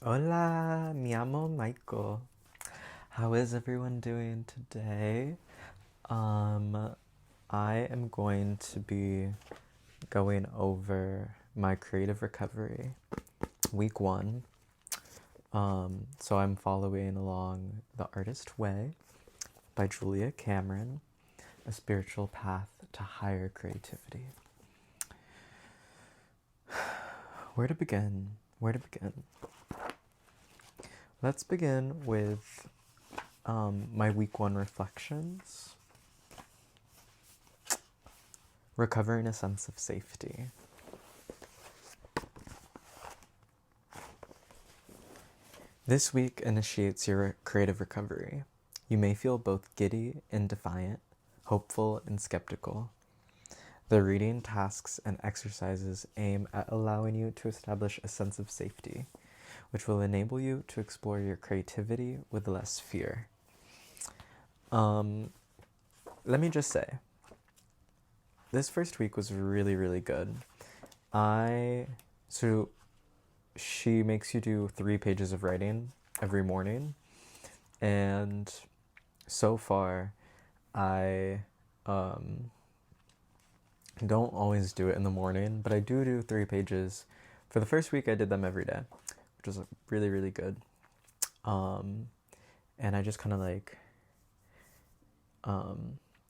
Hola, mi amo Michael. How is everyone doing today? Um, I am going to be going over my creative recovery week one. So I'm following along The Artist Way by Julia Cameron, a spiritual path to higher creativity. Where to begin? Where to begin? Let's begin with my week one reflections. Recovering a sense of safety. This week initiates your creative recovery. You may feel both giddy and defiant, hopeful and skeptical. The reading, tasks, and exercises aim at allowing you to establish a sense of safety, which will enable you to explore your creativity with less fear. Let me just say, this first week was really, really good. So she makes you do 3 pages of writing every morning, and so far I don't always do it in the morning, but I do 3 pages. For the first week I did them every day, which was really, really good. And I just kind of like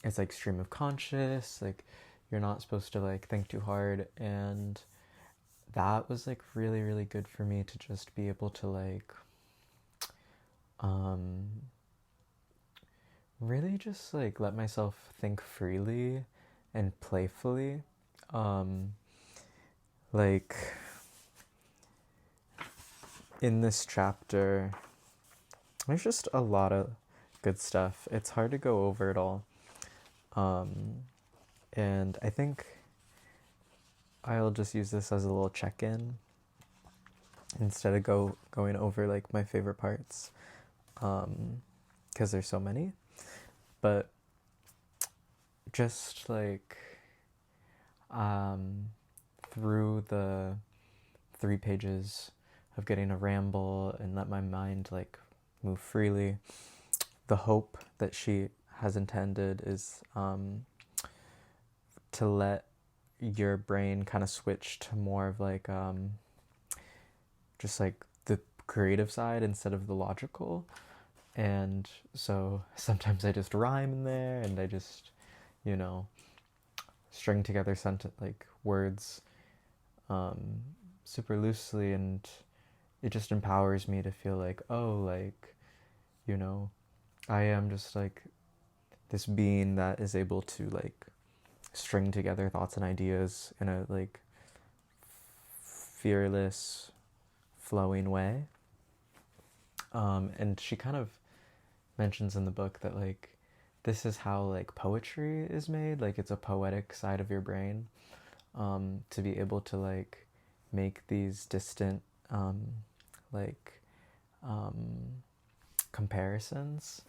it's like stream of conscious, like you're not supposed to like think too hard, and that was like really, really good for me to just be able to like really just like let myself think freely and playfully. Like in this chapter, there's just a lot of good stuff. It's hard to go over it all. And I think I'll just use this as a little check-in instead of going over like my favorite parts, because there's so many. But just like through the 3 pages of getting to ramble and let my mind like move freely, the hope that she has intended is to let your brain kind of switch to more of like just like the creative side instead of the logical. And so sometimes I just rhyme in there, and I just, you know, string together like words super loosely, and it just empowers me to feel like, oh, like, you know, I am just like this being that is able to like string together thoughts and ideas in a like fearless, flowing way. And she kind of mentions in the book that like this is how like poetry is made, like it's a poetic side of your brain, to be able to like make these distant like comparisons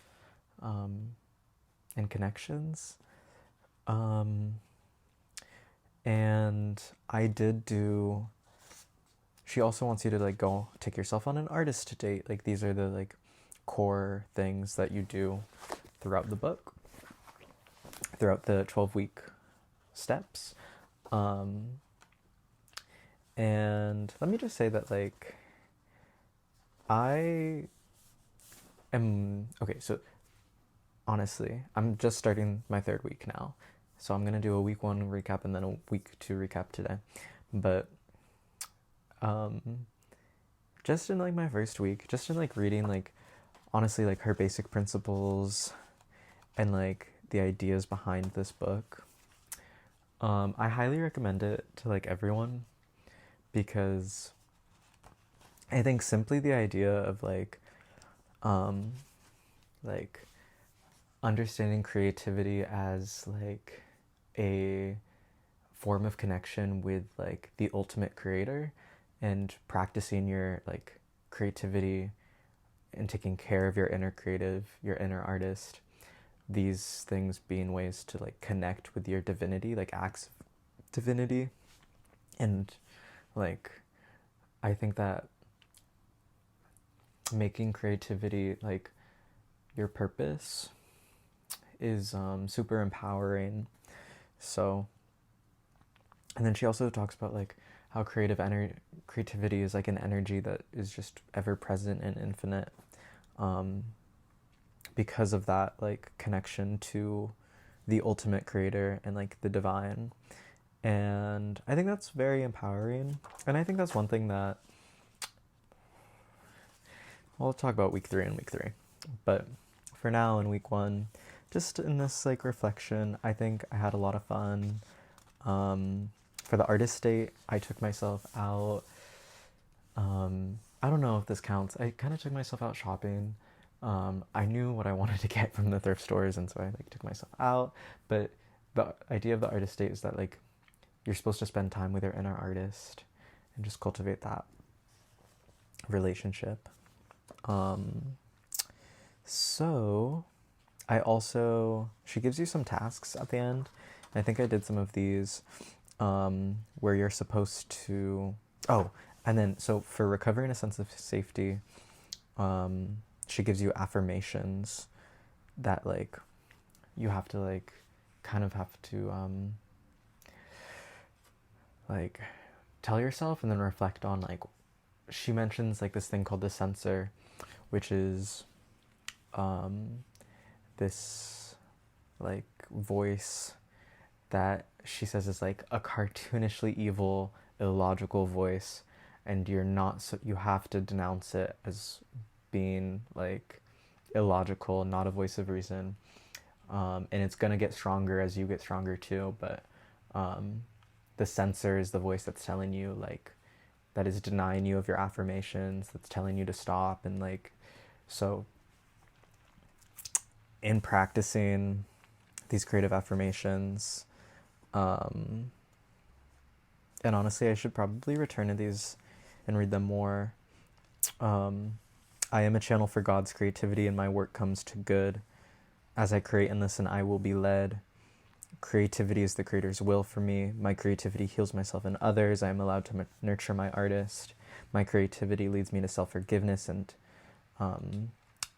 and connections. And I did do, she also wants you to like go take yourself on an artist date. Like these are the like core things that you do throughout the book, throughout the 12-week steps. And let me just say that like I am okay. So honestly, I'm just starting my 3rd week now, so I'm gonna do a week 1 recap and then a week 2 recap today. But just in like my first week, just in like reading like honestly like her basic principles and like the ideas behind this book, I highly recommend it to like everyone, because I think simply the idea of like understanding creativity as like a form of connection with like the ultimate creator, and practicing your like creativity and taking care of your inner creative, your inner artist, these things being ways to like connect with your divinity, like acts of divinity. And like I think that making creativity like your purpose is super empowering. So, and then she also talks about like how creativity is like an energy that is just ever present and infinite, um, because of that like connection to the ultimate creator and like the divine. And I think that's very empowering. And I think that's one thing that we'll talk about week 3 and week 3. But for now, in week 1, just in this like reflection, I think I had a lot of fun. For the artist date, I took myself out. I don't know if this counts. I kind of took myself out shopping. I knew what I wanted to get from the thrift stores, and so I like took myself out. But the idea of the artist date is that like you're supposed to spend time with your inner artist and just cultivate that relationship. So she gives you some tasks at the end. I think I did some of these, where you're supposed to, and then, so for recovering a sense of safety, she gives you affirmations that like, you have to like, kind of have to, like tell yourself and then reflect on like, she mentions like this thing called the censor, which is this like voice that she says is like a cartoonishly evil, illogical voice, and you have to denounce it as being like illogical, not a voice of reason. And it's gonna get stronger as you get stronger too, but the censor is the voice that's telling you like, that is denying you of your affirmations, that's telling you to stop. And like, so in practicing these creative affirmations, and honestly I should probably return to these and read them more. I am a channel for God's creativity and my work comes to good. As I create and listen, I will be led. Creativity is the creator's will for me. My creativity heals myself and others. I am allowed to nurture my artist. My creativity leads me to self-forgiveness, and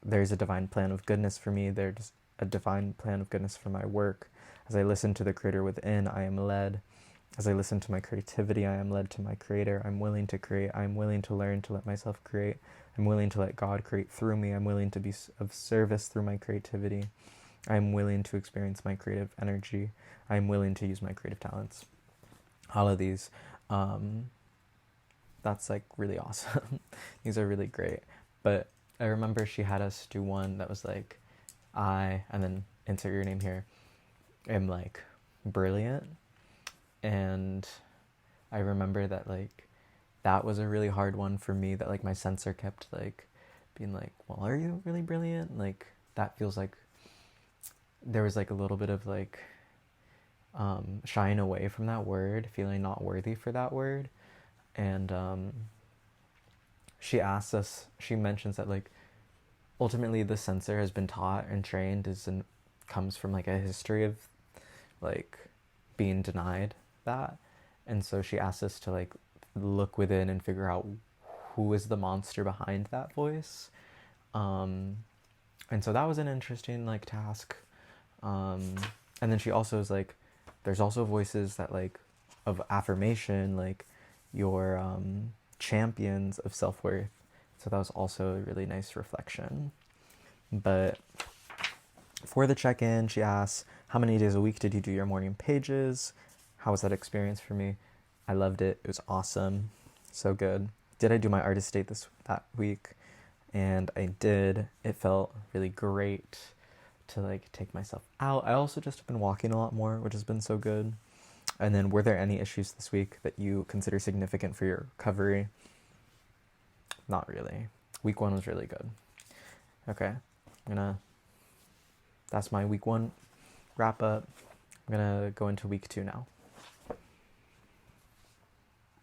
there's a divine plan of goodness for me. There's a divine plan of goodness for my work. As I listen to the creator within, I am led. As I listen to my creativity, I am led to my creator. I'm willing to create. I'm willing to learn to let myself create. I'm willing to let God create through me. I'm willing to be of service through my creativity. I'm willing to experience my creative energy. I'm willing to use my creative talents. All of these, that's like really awesome. These are really great. But I remember she had us do one that was like, and then insert your name here, am like brilliant. And I remember that like, that was a really hard one for me, that like my censor kept like being like, well, are you really brilliant? Like, that feels like there was like a little bit of like shying away from that word, feeling not worthy for that word. And she mentions that like ultimately the censor has been taught and trained comes from like a history of like being denied that. And so she asks us to like look within and figure out who is the monster behind that voice. And so that was an interesting like task. And then she also is like, there's also voices that like of affirmation, like your champions of self-worth. So that was also a really nice reflection. But for the check-in, she asks, how many days a week did you do your morning pages? How was that experience for me? I loved it. It was awesome. So good. Did I do my artist date that week? And I did. It felt really great to like take myself out. I also just have been walking a lot more, which has been so good. And then, were there any issues this week that you consider significant for your recovery? Not really. Week 1 was really good. Okay, that's my week 1 wrap up. I'm gonna go into week 2 now.